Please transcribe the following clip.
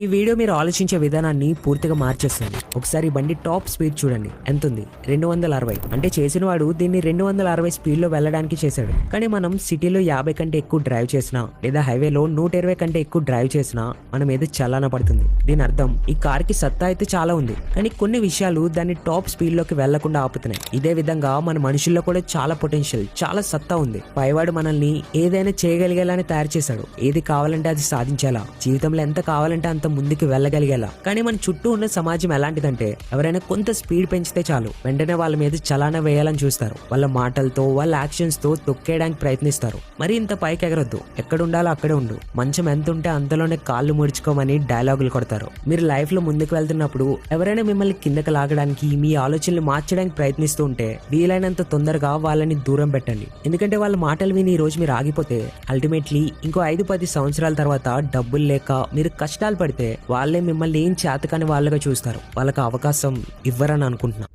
ఈ వీడియో మీరు ఆలోచించే విధానాన్ని పూర్తిగా మార్చేస్తుంది. ఒకసారి బండి టాప్ స్పీడ్ చూడండి ఎంత ఉంది, 260. అంటే చేసిన వాడు దీన్ని 260 స్పీడ్ లో వెళ్ళడానికి చేశాడు. కానీ మనం సిటీలో 50 కంటే ఎక్కువ డ్రైవ్ చేసినా లేదా హైవేలో 120 కంటే ఎక్కువ డ్రైవ్ చేసినా మన మీద చలాన పడుతుంది. దీని అర్థం ఈ కార్ కి సత్తా అయితే చాలా ఉంది, కానీ కొన్ని విషయాలు దాన్ని టాప్ స్పీడ్ లోకి వెళ్లకుండా ఆపుతున్నాయి. ఇదే విధంగా మన మనుషుల్లో కూడా చాలా పొటెన్షియల్, చాలా సత్తా ఉంది. పైవాడు మనల్ని ఏదైనా చేయగలిగేలానే తయారు చేశాడు. ఏది కావాలంటే అది సాధించాలా, జీవితంలో ఎంత కావాలంటే అంత ముందుకు వెళ్ళగలిగేలా. కానీ మన చుట్టూ ఉన్న సమాజం ఎలాంటిదంటే ఎవరైనా కొంత స్పీడ్ పెంచితే చాలు వెంటనే వాళ్ళ మీద చలానా వేయాలని చూస్తారు. వాళ్ళ మాటలతో వాళ్ళ యాక్షన్స్ తో తొక్కేయడానికి ప్రయత్నిస్తారు. మరి ఇంత పైకి ఎగరొద్దు, ఎక్కడ ఉండాలో అక్కడే ఉండు, మంచం ఎంత ఉంటే అంతలోనే కాళ్ళు ముడుచుకోమని డైలాగులు కొడతారు. మీరు లైఫ్ లో ముందుకు వెళ్తున్నప్పుడు ఎవరైనా మిమ్మల్ని కిందకి లాగడానికి మీ ఆలోచనలు మార్చడానికి ప్రయత్నిస్తూ ఉంటే వీలైనంత తొందరగా వాళ్ళని దూరం పెట్టండి. ఎందుకంటే వాళ్ళ మాటలు విని ఈ రోజు మీరు ఆగిపోతే అల్టిమేట్లీ ఇంకో 5-10 సంవత్సరాల తర్వాత డబ్బులు లేక మీరు కష్టాలు పడితే వాళ్ళే మిమ్మల్ని ఏం చేతకాని వాళ్ళగా చూస్తారు. వాళ్ళకి అవకాశం ఇవ్వరని అనుకుంటున్నా.